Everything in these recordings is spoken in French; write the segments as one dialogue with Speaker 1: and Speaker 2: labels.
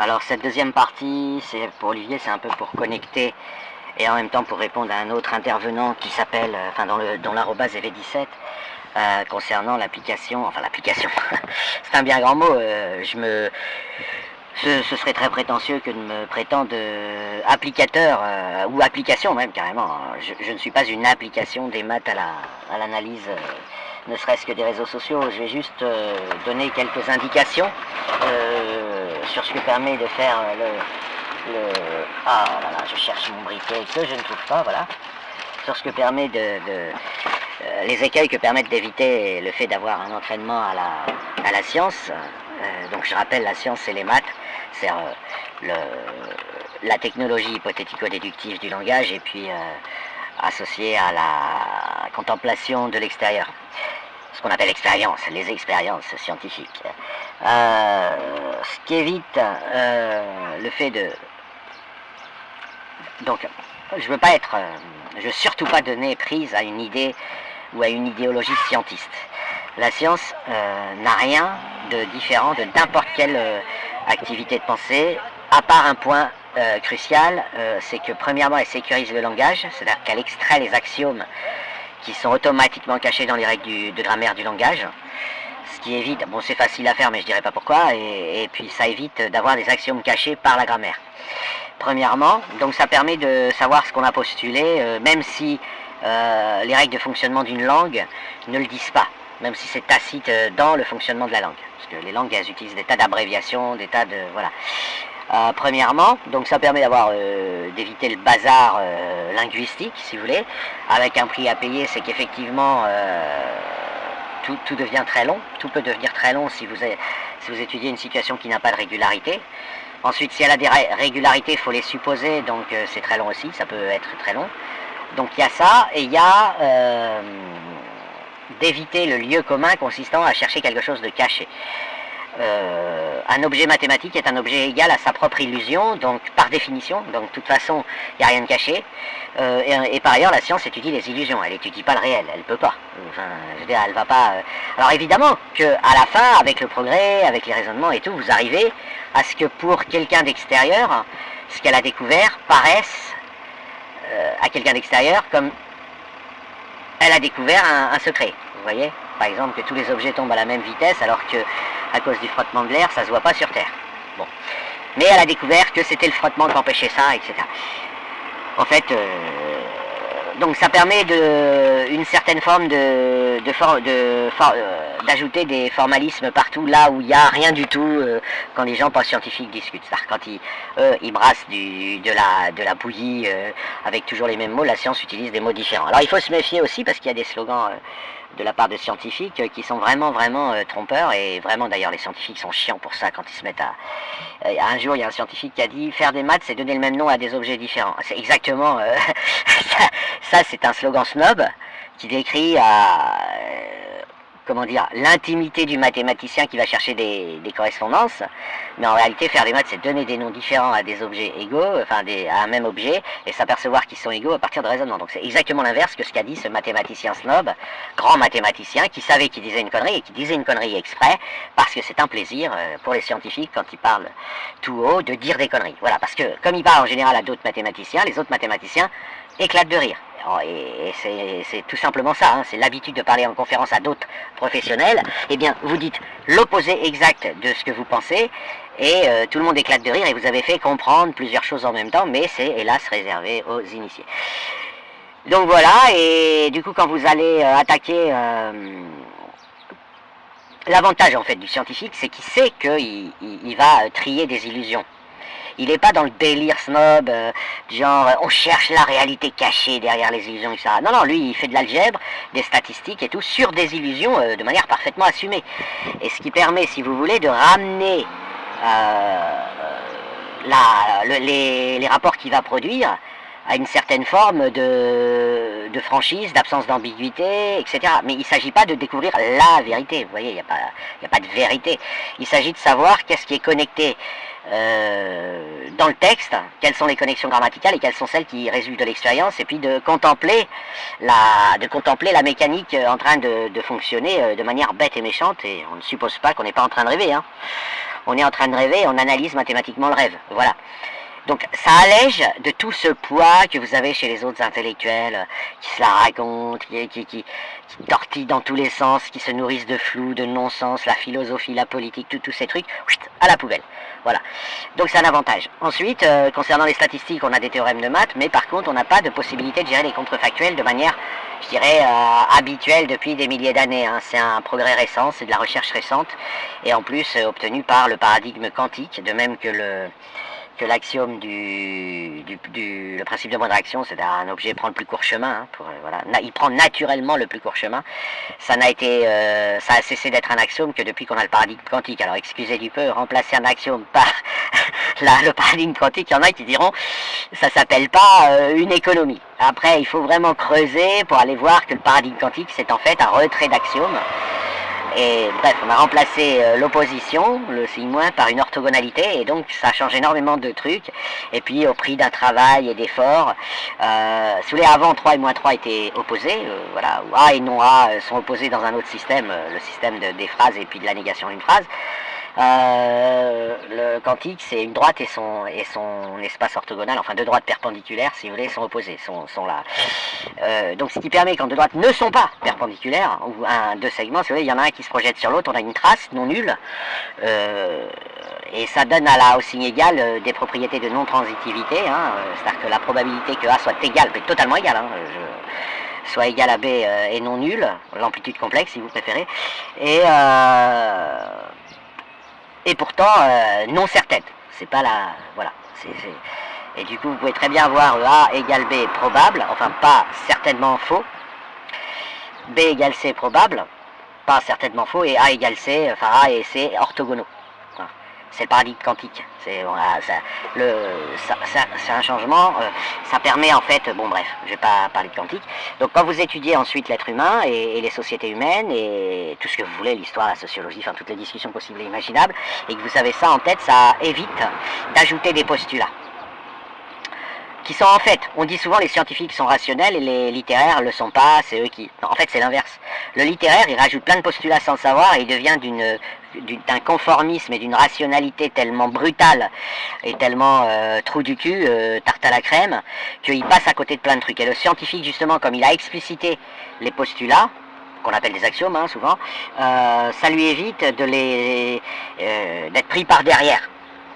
Speaker 1: Alors cette deuxième partie, c'est pour Olivier, c'est un peu pour connecter et en même temps pour répondre à un autre intervenant qui s'appelle, dans l'arobase EV17, concernant l'application, c'est un bien grand mot, ce serait très prétentieux que de me prétendre applicateur, ou application même carrément. Je ne suis pas une application des maths à l'analyse, ne serait-ce que des réseaux sociaux. Je vais juste donner quelques indications sur ce que permet de faire ah là là, je cherche mon briquet que je ne trouve pas, voilà. Sur ce que permet les écueils que permettent d'éviter le fait d'avoir un entraînement à la science. Donc je rappelle, la science c'est les maths, c'est la technologie hypothético-déductive du langage et puis associée à la contemplation de l'extérieur. Ce qu'on appelle l'expérience, les expériences scientifiques. Ce qui évite le fait de... Donc, je veux surtout pas donner prise à une idée ou à une idéologie scientiste. La science n'a rien de différent de n'importe quelle activité de pensée, à part un point crucial, c'est que premièrement elle sécurise le langage, c'est-à-dire qu'elle extrait les axiomes qui sont automatiquement cachés dans les règles de grammaire du langage, ce qui évite, bon c'est facile à faire mais je dirais pas pourquoi, et puis ça évite d'avoir des axiomes cachés par la grammaire. Premièrement, donc ça permet de savoir ce qu'on a postulé, même si les règles de fonctionnement d'une langue ne le disent pas, même si c'est tacite dans le fonctionnement de la langue, parce que les langues elles utilisent des tas d'abréviations, des tas de... voilà. Premièrement, donc ça permet d'éviter le bazar linguistique, si vous voulez, avec un prix à payer, c'est qu'effectivement tout devient très long, tout peut devenir très long si vous étudiez une situation qui n'a pas de régularité. Ensuite, si elle a des régularités, il faut les supposer, donc c'est très long aussi, ça peut être très long. Donc il y a ça, et il y a d'éviter le lieu commun consistant à chercher quelque chose de caché. Un objet mathématique est un objet égal à sa propre illusion, donc par définition, donc de toute façon, il n'y a rien de caché. Et par ailleurs, la science étudie les illusions, elle n'étudie pas le réel, elle ne peut pas. Enfin, je veux dire, elle va pas... Alors évidemment qu'à la fin, avec le progrès, avec les raisonnements et tout, vous arrivez à ce que pour quelqu'un d'extérieur, ce qu'elle a découvert paraisse à quelqu'un d'extérieur comme elle a découvert un secret. Vous voyez, par exemple, que tous les objets tombent à la même vitesse alors que à cause du frottement de l'air, ça se voit pas sur Terre. Bon. Mais elle a découvert que c'était le frottement qui empêchait ça, etc. En fait, donc ça permet une certaine forme d'ajouter des formalismes partout, là où il n'y a rien du tout quand les gens pas scientifiques discutent. C'est-à-dire quand ils brassent de la bouillie avec toujours les mêmes mots, la science utilise des mots différents. Alors il faut se méfier aussi parce qu'il y a des slogans de la part de scientifiques qui sont vraiment trompeurs, et vraiment d'ailleurs les scientifiques sont chiants pour ça quand ils se mettent à... un jour il y a un scientifique qui a dit faire des maths c'est donner le même nom à des objets différents. C'est exactement ça c'est un slogan snob qui décrit comment dire, l'intimité du mathématicien qui va chercher des correspondances, mais en réalité faire des maths c'est donner des noms différents à des objets égaux, enfin à un même objet, et s'apercevoir qu'ils sont égaux à partir de raisonnement. Donc c'est exactement l'inverse que ce qu'a dit ce mathématicien snob, grand mathématicien, qui savait qu'il disait une connerie, et qui disait une connerie exprès, parce que c'est un plaisir pour les scientifiques, quand ils parlent tout haut, de dire des conneries. Voilà, parce que comme il parle en général à d'autres mathématiciens, les autres mathématiciens éclatent de rire. Et c'est tout simplement ça, hein, c'est l'habitude de parler en conférence à d'autres professionnels. Eh bien, vous dites l'opposé exact de ce que vous pensez, et tout le monde éclate de rire, et vous avez fait comprendre plusieurs choses en même temps, mais c'est hélas réservé aux initiés. Donc voilà, et du coup quand vous allez attaquer... l'avantage en fait du scientifique, c'est qu'il sait qu'il va trier des illusions. Il n'est pas dans le délire snob, genre on cherche la réalité cachée derrière les illusions, etc. Non, non, lui il fait de l'algèbre, des statistiques et tout, sur des illusions de manière parfaitement assumée. Et ce qui permet, si vous voulez, de ramener les rapports qu'il va produire à une certaine forme de franchise, d'absence d'ambiguïté, etc. Mais il ne s'agit pas de découvrir la vérité, vous voyez, il n'y a pas de vérité. Il s'agit de savoir qu'est-ce qui est connecté dans le texte, quelles sont les connexions grammaticales et quelles sont celles qui résultent de l'expérience, et puis de contempler la mécanique en train de fonctionner de manière bête et méchante, et on ne suppose pas qu'on n'est pas en train de rêver, hein. On est en train de rêver, on analyse mathématiquement le rêve, voilà. Donc ça allège de tout ce poids que vous avez chez les autres intellectuels qui se la racontent, qui tortillent dans tous les sens, qui se nourrissent de flou, de non-sens, la philosophie, la politique, tous ces trucs, à la poubelle. Voilà. Donc c'est un avantage. Ensuite, concernant les statistiques, on a des théorèmes de maths, mais par contre on n'a pas de possibilité de gérer les contrefactuels de manière, je dirais, habituelle depuis des milliers d'années, hein. C'est un progrès récent, c'est de la recherche récente, et en plus obtenu par le paradigme quantique, de même que l'axiome le principe de moindre action, c'est un objet prend le plus court chemin, hein, voilà. Il prend naturellement le plus court chemin. Ça a cessé d'être un axiome que depuis qu'on a le paradigme quantique. Alors excusez du peu, remplacer un axiome par le paradigme quantique, il y en a qui diront ça s'appelle pas une économie. Après, il faut vraiment creuser pour aller voir que le paradigme quantique, c'est en fait un retrait d'axiome. Et bref, on a remplacé l'opposition, le signe moins, par une orthogonalité, et donc ça change énormément de trucs. Et puis au prix d'un travail et d'efforts, sous les avant 3 et moins 3 étaient opposés, voilà, où A et non A sont opposés dans un autre système, le système des phrases et puis de la négation d'une phrase. Le quantique, c'est une droite et son espace orthogonal, enfin deux droites perpendiculaires, si vous voulez, sont opposées, sont là. Donc ce qui permet, quand deux droites ne sont pas perpendiculaires, ou deux segments, si vous voulez, il y en a un qui se projette sur l'autre, on a une trace non nulle, et ça donne au signe égal des propriétés de non-transitivité, hein, c'est-à-dire que la probabilité que A soit égale, mais totalement égale, hein, soit égal à B et non nulle, l'amplitude complexe si vous préférez, et pourtant non certaine. C'est pas la... Voilà. Et du coup, vous pouvez très bien avoir A égale B probable, enfin pas certainement faux, B égale C probable, pas certainement faux, et A égale C, enfin A et C orthogonaux. C'est le paradigme quantique. C'est un changement, ça permet en fait, bon bref, je ne vais pas parler de quantique. Donc quand vous étudiez ensuite l'être humain et les sociétés humaines et tout ce que vous voulez, l'histoire, la sociologie, enfin toutes les discussions possibles et imaginables, et que vous avez ça en tête, ça évite d'ajouter des postulats. Qui sont en fait, on dit souvent les scientifiques sont rationnels et les littéraires le sont pas, c'est eux qui... Non, en fait c'est l'inverse. Le littéraire, il rajoute plein de postulats sans le savoir et il devient d'un conformisme et d'une rationalité tellement brutale et tellement trou du cul, tarte à la crème, qu'il passe à côté de plein de trucs. Et le scientifique, justement, comme il a explicité les postulats, qu'on appelle des axiomes, hein, souvent, ça lui évite d'être pris par derrière.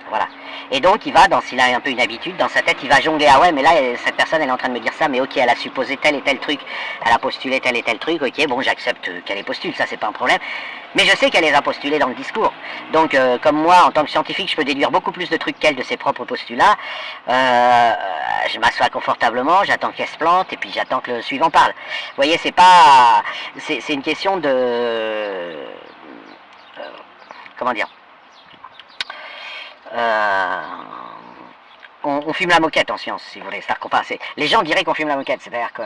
Speaker 1: Voilà. Et donc il va, s'il a un peu une habitude, dans sa tête, il va jongler, ah ouais, mais là, cette personne, elle est en train de me dire ça, mais ok, elle a supposé tel et tel truc, elle a postulé tel et tel truc, ok, bon, j'accepte qu'elle les postule, ça c'est pas un problème, mais je sais qu'elle les a postulés dans le discours. Donc, comme moi, en tant que scientifique, je peux déduire beaucoup plus de trucs qu'elle de ses propres postulats, je m'assois confortablement, j'attends qu'elle se plante, et puis j'attends que le suivant parle. Vous voyez, c'est pas... C'est une question de... comment dire, on fume la moquette en science, si vous voulez. Les gens diraient qu'on fume la moquette, c'est-à-dire que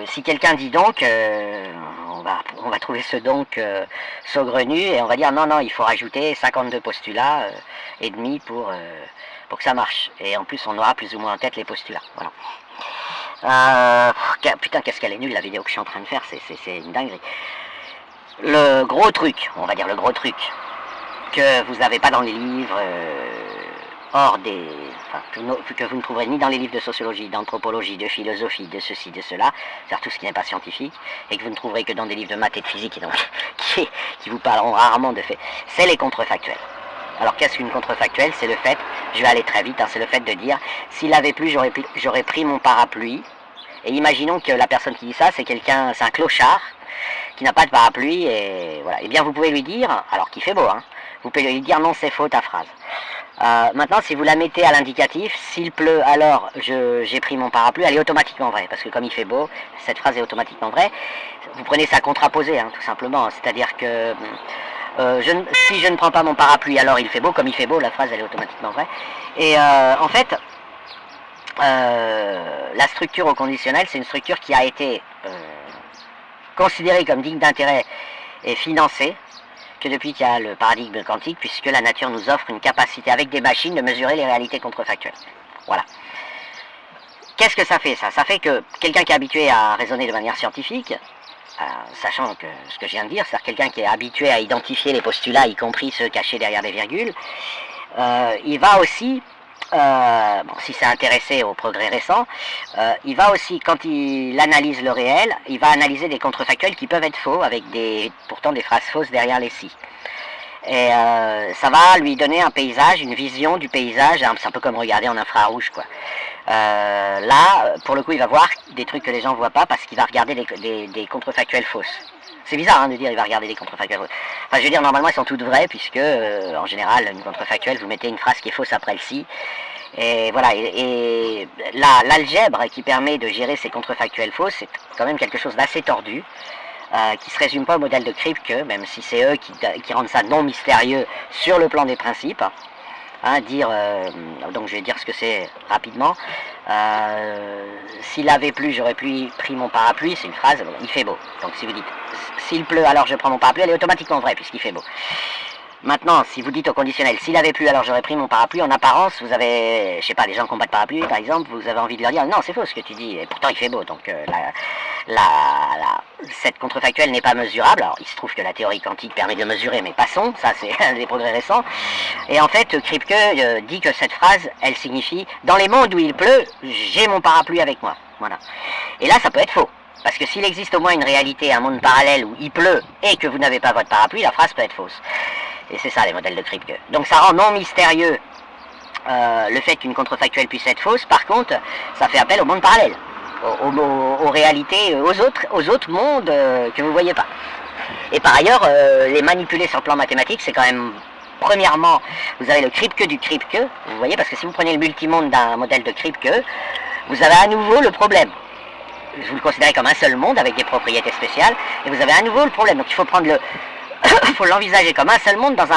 Speaker 1: si quelqu'un dit donc, on va trouver ce donc saugrenu et on va dire non, il faut rajouter 52 postulats et demi pour que ça marche. Et en plus, on aura plus ou moins en tête les postulats. Voilà. Putain, qu'est-ce qu'elle est nulle la vidéo que je suis en train de faire, c'est une dinguerie. Le gros truc, on va dire le gros truc, que vous n'avez pas dans les livres, que vous ne trouverez ni dans les livres de sociologie, d'anthropologie, de philosophie, de ceci, de cela, c'est-à-dire tout ce qui n'est pas scientifique, et que vous ne trouverez que dans des livres de maths et de physique, et donc, qui vous parleront rarement de faits, c'est les contrefactuels. Alors qu'est-ce qu'une contrefactuelle? C'est le fait, je vais aller très vite, hein, c'est le fait de dire, s'il avait plu, j'aurais pris mon parapluie, et imaginons que la personne qui dit ça, c'est un clochard, qui n'a pas de parapluie, et voilà. Eh bien vous pouvez lui dire, alors qu'il fait beau, hein, vous pouvez lui dire non, c'est faux ta phrase. Maintenant, si vous la mettez à l'indicatif, s'il pleut, alors j'ai pris mon parapluie, elle est automatiquement vraie, parce que comme il fait beau, cette phrase est automatiquement vraie. Vous prenez ça contraposé, hein, tout simplement, c'est-à-dire que si je ne prends pas mon parapluie, alors il fait beau, comme il fait beau, la phrase elle est automatiquement vraie. Et en fait, la structure au conditionnel, c'est une structure qui a été considérée comme digne d'intérêt et financée que depuis qu'il y a le paradigme quantique, puisque la nature nous offre une capacité avec des machines de mesurer les réalités contrefactuelles. Voilà. Qu'est-ce que ça fait ça? Ça fait que quelqu'un qui est habitué à raisonner de manière scientifique, sachant que ce que je viens de dire, c'est-à-dire quelqu'un qui est habitué à identifier les postulats, y compris ceux cachés derrière des virgules, il va aussi, bon, si c'est intéressé aux progrès récents, il va aussi, quand il analyse le réel, il va analyser des contrefactuels qui peuvent être faux, avec pourtant des phrases fausses derrière les si. Et ça va lui donner un paysage, une vision du paysage, c'est un peu comme regarder en infrarouge, quoi. Là, pour le coup, il va voir des trucs que les gens ne voient pas parce qu'il va regarder des contrefactuels fausses. C'est bizarre de dire il va regarder des contrefactuels fausses. Enfin, je veux dire, normalement, elles sont toutes vraies puisque, en général, une contrefactuelle, vous mettez une phrase qui est fausse après le si. Et voilà, et l'algèbre qui permet de gérer ces contrefactuels fausses, c'est quand même quelque chose d'assez tordu. Qui ne se résume pas au modèle de Kripke, même si c'est eux qui rendent ça non mystérieux sur le plan des principes. Donc je vais dire ce que c'est rapidement. S'il avait plu, j'aurais pris mon parapluie, c'est une phrase, il fait beau. Donc si vous dites s'il pleut, alors je prends mon parapluie, elle est automatiquement vraie puisqu'il fait beau. Maintenant, si vous dites au conditionnel, s'il avait plu, alors j'aurais pris mon parapluie, en apparence, vous avez, je sais pas, les gens qui n'ont pas de parapluie, par exemple, vous avez envie de leur dire, non, c'est faux ce que tu dis, et pourtant il fait beau, donc cette contrefactuelle n'est pas mesurable. Alors, il se trouve que la théorie quantique permet de mesurer, mais passons, ça c'est un des progrès récents. Et en fait, Kripke dit que cette phrase, elle signifie, dans les mondes où il pleut, j'ai mon parapluie avec moi, voilà. Et là, ça peut être faux. Parce que s'il existe au moins une réalité, un monde parallèle où il pleut et que vous n'avez pas votre parapluie, la phrase peut être fausse. Et c'est ça les modèles de Kripke. Donc ça rend non mystérieux le fait qu'une contrefactuelle puisse être fausse. Par contre, ça fait appel au monde parallèle, aux réalités, aux autres mondes que vous ne voyez pas. Et par ailleurs, les manipuler sur le plan mathématique, c'est quand même... Premièrement, vous avez le Kripke du Kripke, vous voyez, parce que si vous prenez le multimonde d'un modèle de Kripke, vous avez à nouveau le problème. Vous le considérez comme un seul monde avec des propriétés spéciales, et vous avez à nouveau le problème. Donc il faut prendre faut l'envisager comme un seul monde dans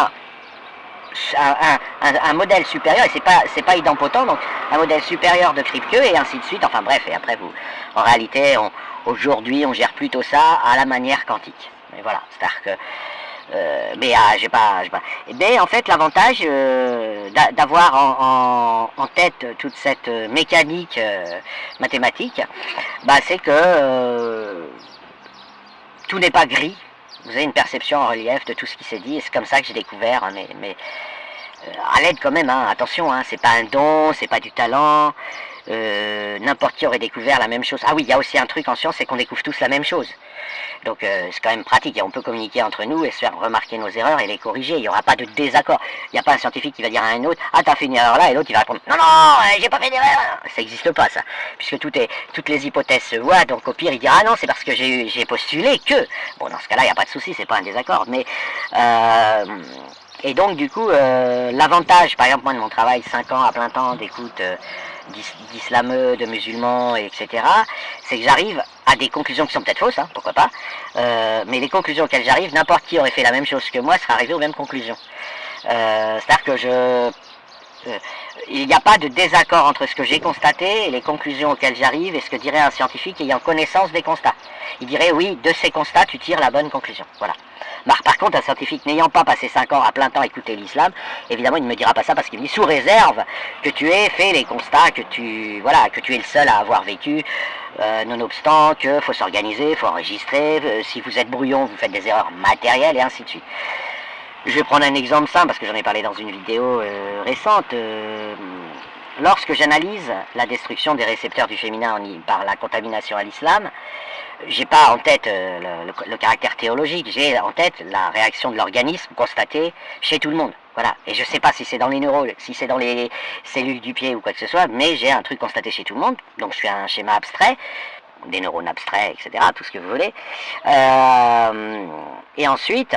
Speaker 1: un modèle supérieur, et c'est pas idempotent, donc un modèle supérieur de Kripke, et ainsi de suite, enfin bref, et après en réalité, aujourd'hui, on gère plutôt ça à la manière quantique. Et voilà, c'est-à-dire que mais en fait, l'avantage d'avoir en tête toute cette mécanique mathématique, c'est que tout n'est pas gris. Vous avez une perception en relief de tout ce qui s'est dit, et c'est comme ça que j'ai découvert, mais à l'aide quand même, attention, c'est pas un don, c'est pas du talent, n'importe qui aurait découvert la même chose. Ah oui, il y a aussi un truc en science, c'est qu'on découvre tous la même chose. Donc c'est quand même pratique, et on peut communiquer entre nous et se faire remarquer nos erreurs et les corriger, il n'y aura pas de désaccord. Il n'y a pas un scientifique qui va dire à un autre, ah t'as fait une erreur là, et l'autre il va répondre, non, j'ai pas fait d'erreur. Ça n'existe pas ça, puisque toutes les hypothèses se voient, donc au pire il dira, ah non, c'est parce que j'ai postulé que... Bon, dans ce cas-là, il n'y a pas de souci, c'est pas un désaccord, mais... Et donc du coup, l'avantage, par exemple moi de mon travail, 5 ans à plein temps d'écoute d'islameux, de musulmans, etc., c'est que j'arrive à des conclusions qui sont peut-être fausses, pourquoi pas, mais les conclusions auxquelles j'arrive, n'importe qui aurait fait la même chose que moi serait arrivé aux mêmes conclusions. C'est-à-dire que il n'y a pas de désaccord entre ce que j'ai constaté et les conclusions auxquelles j'arrive et ce que dirait un scientifique ayant connaissance des constats. Il dirait oui, de ces constats tu tires la bonne conclusion. Voilà. Par contre, un scientifique n'ayant pas passé 5 ans à plein temps à écouter l'islam, évidemment il ne me dira pas ça parce qu'il me dit sous réserve que tu aies fait les constats, que tu es le seul à avoir vécu, nonobstant qu'il faut s'organiser, il faut enregistrer, si vous êtes brouillon, vous faites des erreurs matérielles et ainsi de suite. Je vais prendre un exemple simple parce que j'en ai parlé dans une vidéo récente. Lorsque j'analyse la destruction des récepteurs du féminin par la contamination à l'islam, j'ai pas en tête le caractère théologique, j'ai en tête la réaction de l'organisme constatée chez tout le monde. Voilà. Et je sais pas si c'est dans les neurones, si c'est dans les cellules du pied ou quoi que ce soit, mais j'ai un truc constaté chez tout le monde. Donc je fais un schéma abstrait, des neurones abstraits, etc., tout ce que vous voulez. Et ensuite,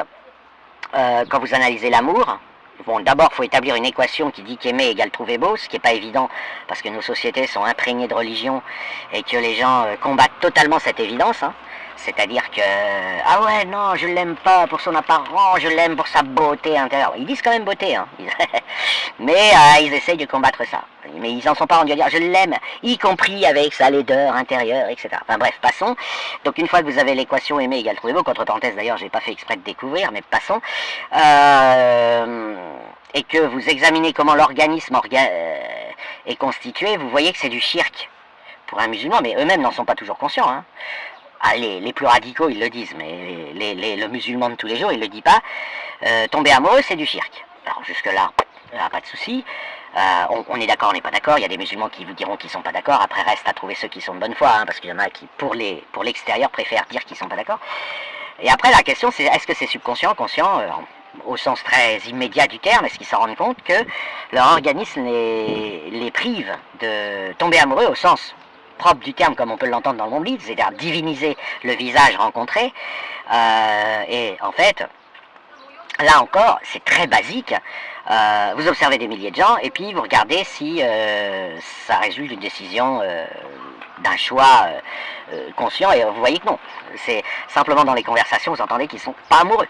Speaker 1: quand vous analysez l'amour, bon, d'abord, il faut établir une équation qui dit qu'aimer égale trouver beau, ce qui n'est pas évident, parce que nos sociétés sont imprégnées de religion et que les gens combattent totalement cette évidence. C'est-à-dire que, ah ouais, non, je l'aime pas pour son apparence, je l'aime pour sa beauté intérieure. Ils disent quand même beauté, hein. Mais ils essayent de combattre ça. Mais ils en sont pas rendus à dire, je l'aime, y compris avec sa laideur intérieure, etc. Enfin bref, passons. Donc une fois que vous avez l'équation aimer égale trouver beau, contre parenthèses d'ailleurs, j'ai pas fait exprès de découvrir, mais passons. Et que vous examinez comment l'organisme est constitué, vous voyez que c'est du shirk pour un musulman, mais eux-mêmes n'en sont pas toujours conscients, hein. Ah, les plus radicaux, ils le disent, mais le musulman de tous les jours, il le dit pas. Tomber amoureux, c'est du shirk. Alors jusque-là, pas de souci. On est d'accord, on n'est pas d'accord. Il y a des musulmans qui vous diront qu'ils sont pas d'accord. Après, reste à trouver ceux qui sont de bonne foi, hein, parce qu'il y en a qui, pour l'extérieur, préfèrent dire qu'ils sont pas d'accord. Et après, la question, c'est est-ce que c'est subconscient, conscient, au sens très immédiat du terme, est-ce qu'ils s'en rendent compte que leur organisme les prive de tomber amoureux au sens propre du terme, comme on peut l'entendre dans le monde libre, c'est-à-dire diviniser le visage rencontré. Et en fait, là encore, c'est très basique. Vous observez des milliers de gens et puis vous regardez si ça résulte d'une décision, d'un choix conscient, et vous voyez que non. C'est simplement dans les conversations, vous entendez qu'ils sont pas amoureux.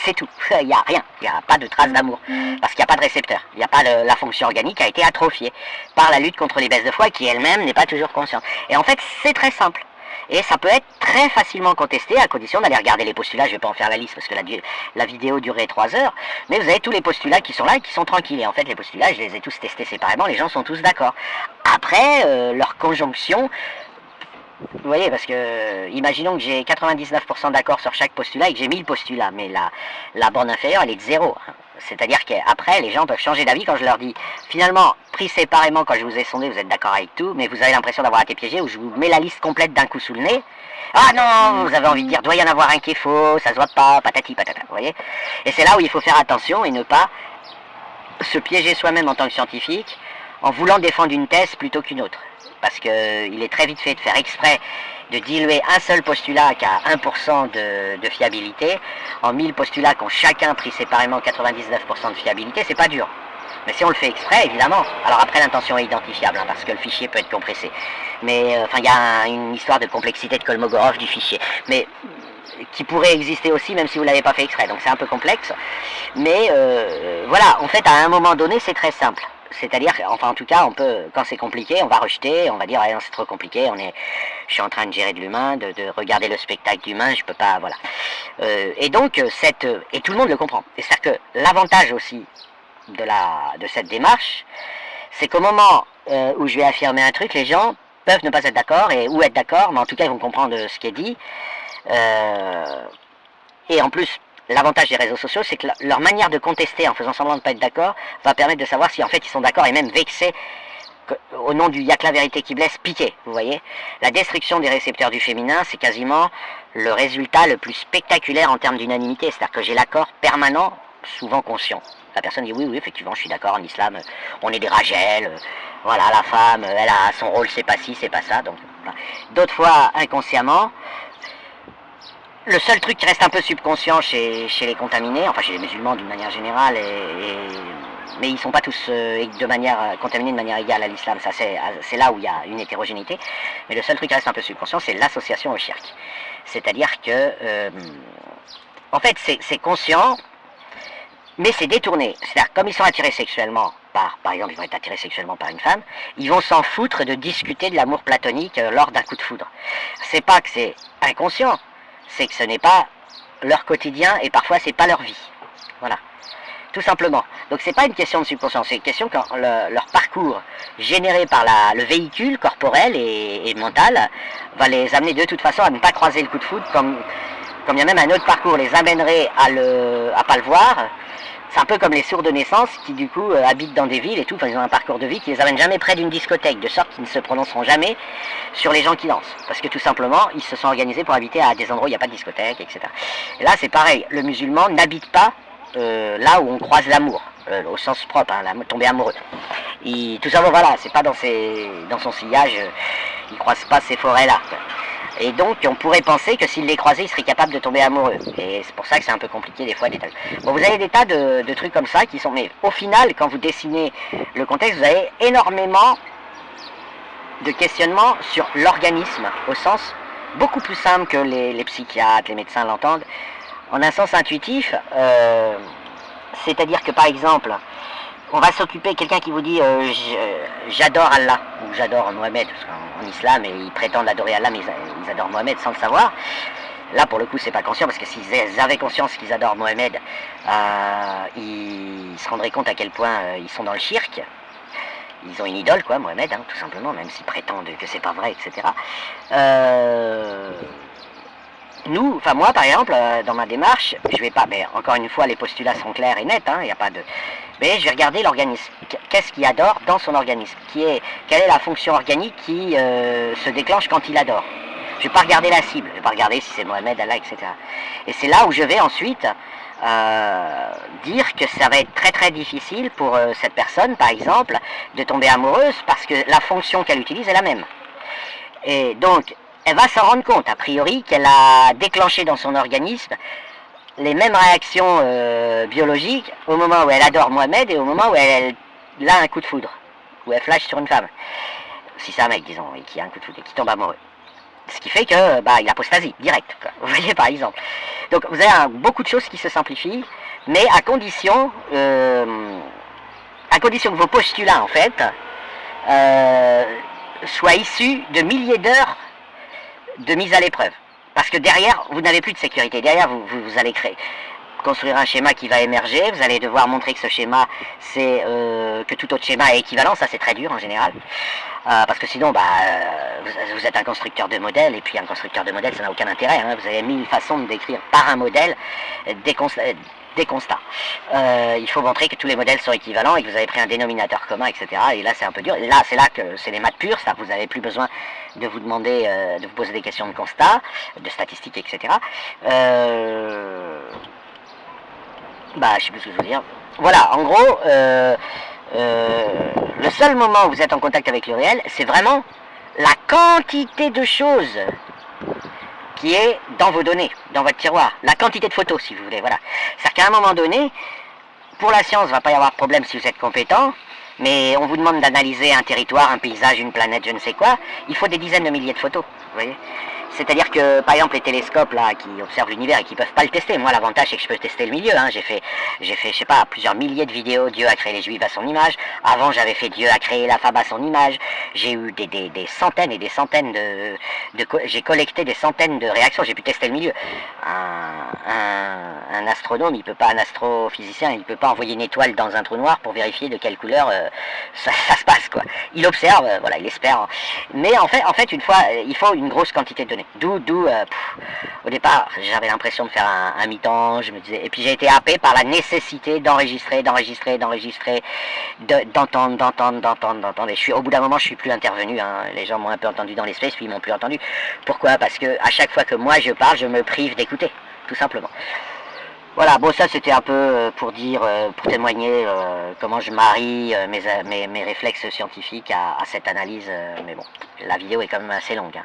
Speaker 1: C'est tout. Il n'y a rien. Il n'y a pas de trace d'amour. Parce qu'il n'y a pas de récepteur. Il n'y a pas la fonction organique a été atrophiée par la lutte contre les baisses de foi qui elle-même n'est pas toujours consciente. Et en fait, c'est très simple. Et ça peut être très facilement contesté à condition d'aller regarder les postulats. Je ne vais pas en faire la liste parce que la vidéo durait 3 heures. Mais vous avez tous les postulats qui sont là et qui sont tranquilles. Et en fait, les postulats, je les ai tous testés séparément. Les gens sont tous d'accord. Après, leur conjonction... Vous voyez, parce que, imaginons que j'ai 99% d'accord sur chaque postulat et que j'ai 1000 postulats, mais la borne inférieure, elle est de 0. C'est-à-dire qu'après, les gens peuvent changer d'avis quand je leur dis, finalement, pris séparément, quand je vous ai sondé, vous êtes d'accord avec tout, mais vous avez l'impression d'avoir été piégé, ou je vous mets la liste complète d'un coup sous le nez. Ah non, vous avez envie de dire, doit y en avoir un qui est faux, ça se voit pas, patati patata, vous voyez. Et c'est là où il faut faire attention et ne pas se piéger soi-même en tant que scientifique, en voulant défendre une thèse plutôt qu'une autre. Parce qu'il est très vite fait de faire exprès de diluer un seul postulat qui a 1% de fiabilité en 1000 postulats qui ont chacun pris séparément 99% de fiabilité, c'est pas dur. Mais si on le fait exprès, évidemment, alors après l'intention est identifiable, hein, parce que le fichier peut être compressé. Mais enfin, il y a une histoire de complexité de Kolmogorov du fichier, mais qui pourrait exister aussi même si vous ne l'avez pas fait exprès, donc c'est un peu complexe. Mais voilà, en fait, à un moment donné, c'est très simple. C'est-à-dire, enfin en tout cas, on peut, quand c'est compliqué, on va rejeter, on va dire, ah, non, c'est trop compliqué, je suis en train de gérer de l'humain, de regarder le spectacle d'humain, je peux pas, voilà. Et donc, et tout le monde le comprend. C'est-à-dire que l'avantage aussi de cette démarche, c'est qu'au moment où je vais affirmer un truc, les gens peuvent ne pas être d'accord, ou être d'accord, mais en tout cas, ils vont comprendre ce qui est dit. Et en plus, l'avantage des réseaux sociaux, c'est que leur manière de contester en faisant semblant de ne pas être d'accord va permettre de savoir si en fait ils sont d'accord et même vexés au nom du « y'a que la vérité qui blesse » piqué, vous voyez. La destruction des récepteurs du féminin, c'est quasiment le résultat le plus spectaculaire en termes d'unanimité, c'est-à-dire que j'ai l'accord permanent, souvent conscient. La personne dit oui, effectivement, je suis d'accord, en islam, on est des ragels, voilà, la femme, elle a son rôle, c'est pas ci, c'est pas ça, donc voilà. D'autres fois, inconsciemment, le seul truc qui reste un peu subconscient chez les contaminés, enfin chez les musulmans d'une manière générale, mais ils ne sont pas tous contaminés de manière égale à l'islam, ça c'est là où il y a une hétérogénéité, mais le seul truc qui reste un peu subconscient, c'est l'association au shirk. C'est-à-dire que, en fait, c'est conscient, mais c'est détourné. C'est-à-dire comme ils sont attirés sexuellement, par exemple, ils vont être attirés sexuellement par une femme, ils vont s'en foutre de discuter de l'amour platonique lors d'un coup de foudre. C'est pas que c'est inconscient, c'est que ce n'est pas leur quotidien et parfois c'est pas leur vie. Voilà, tout simplement. Donc c'est pas une question de subconscience, c'est une question que leur parcours généré par le véhicule corporel et mental va les amener de toute façon à ne pas croiser le coup de foudre, comme il y a même un autre parcours les amènerait à pas le voir. C'est un peu comme les sourds de naissance qui du coup habitent dans des villes et tout, enfin ils ont un parcours de vie qui les amène jamais près d'une discothèque, de sorte qu'ils ne se prononceront jamais sur les gens qui dansent. Parce que tout simplement, ils se sont organisés pour habiter à des endroits où il n'y a pas de discothèque, etc. Et là c'est pareil, le musulman n'habite pas là où on croise l'amour, au sens propre, hein, tomber amoureux. Tout ça, voilà, c'est pas dans son sillage, il ne croise pas ces forêts-là. Et donc on pourrait penser que s'il les croisait, il serait capable de tomber amoureux. Et c'est pour ça que c'est un peu compliqué des fois. Bon, vous avez des tas de trucs comme ça qui sont... Mais au final, quand vous dessinez le contexte, vous avez énormément de questionnements sur l'organisme, au sens beaucoup plus simple que les psychiatres, les médecins l'entendent, en un sens intuitif, c'est-à-dire que par exemple, on va s'occuper, quelqu'un qui vous dit j'adore Allah, ou j'adore Mohamed, parce qu'en islam, ils prétendent adorer Allah, mais ils adorent Mohamed sans le savoir. Là, pour le coup, c'est pas conscient, parce que s'ils avaient conscience qu'ils adorent Mohamed, ils se rendraient compte à quel point ils sont dans le shirk. Ils ont une idole, quoi, Mohamed, hein, tout simplement, même s'ils prétendent que c'est pas vrai, etc. Nous, enfin moi par exemple, dans ma démarche, je vais pas, mais encore une fois les postulats sont clairs et nets, il n'y a pas de... Mais je vais regarder l'organisme, qu'est-ce qu'il adore dans son organisme, quelle est la fonction organique qui se déclenche quand il adore. Je ne vais pas regarder la cible, je ne vais pas regarder si c'est Mohamed, Allah, etc. Et c'est là où je vais ensuite dire que ça va être très très difficile pour cette personne, par exemple, de tomber amoureuse parce que la fonction qu'elle utilise est la même. Et donc, elle va s'en rendre compte, a priori, qu'elle a déclenché dans son organisme les mêmes réactions biologiques au moment où elle adore Mohamed et au moment où elle a un coup de foudre, où elle flash sur une femme. Si c'est un mec, disons, et qui a un coup de foudre et qui tombe amoureux. Ce qui fait que il apostasie, direct, quoi. Vous voyez, par exemple. Donc, vous avez beaucoup de choses qui se simplifient, mais à condition que vos postulats, en fait, soient issus de milliers d'heures de mise à l'épreuve. Parce que derrière, vous n'avez plus de sécurité. Derrière, vous allez construire un schéma qui va émerger. Vous allez devoir montrer que ce schéma, c'est que tout autre schéma est équivalent. Ça, c'est très dur en général. Parce que sinon, vous êtes un constructeur de modèles. Et puis, un constructeur de modèles, ça n'a aucun intérêt. Hein. Vous avez 1000 façons de décrire par un modèle des constats. Il faut montrer que tous les modèles sont équivalents et que vous avez pris un dénominateur commun, etc. Et là, c'est un peu dur. Et là, c'est là que c'est les maths pures. Vous n'avez plus besoin de vous demander, de vous poser des questions de constat, de statistiques, etc. Je sais plus ce que je veux dire. Voilà, en gros, le seul moment où vous êtes en contact avec le réel, c'est vraiment la quantité de choses qui est dans vos données, dans votre tiroir. La quantité de photos, si vous voulez, voilà. C'est-à-dire qu'à un moment donné, pour la science, il ne va pas y avoir de problème si vous êtes compétent, mais on vous demande d'analyser un territoire, un paysage, une planète, je ne sais quoi, il faut des dizaines de milliers de photos, vous voyez. C'est-à-dire que, par exemple, les télescopes là, qui observent l'univers et qui ne peuvent pas le tester, moi l'avantage c'est que je peux tester le milieu, hein. J'ai fait, je sais pas, plusieurs milliers de vidéos, Dieu a créé les Juifs à son image, avant j'avais fait Dieu a créé la femme à son image, j'ai eu des centaines et des centaines j'ai collecté des centaines de réactions, j'ai pu tester le milieu. Un astronome, un astrophysicien, il ne peut pas envoyer une étoile dans un trou noir pour vérifier de quelle couleur ça se passe, quoi. Il observe, voilà, il espère. Mais en fait, une fois, il faut une grosse quantité de données. D'où, au départ, j'avais l'impression de faire un mi-temps, je me disais, et puis j'ai été happé par la nécessité d'enregistrer, d'entendre. Et au bout d'un moment, je suis plus intervenu. Hein. Les gens m'ont un peu entendu dans l'espace, puis ils m'ont plus entendu. Pourquoi? Parce que à chaque fois que moi je parle, je me prive d'écouter, tout simplement. Voilà, bon, ça c'était un peu pour dire, pour témoigner comment je marie mes réflexes scientifiques à cette analyse, mais bon, la vidéo est quand même assez longue. Hein.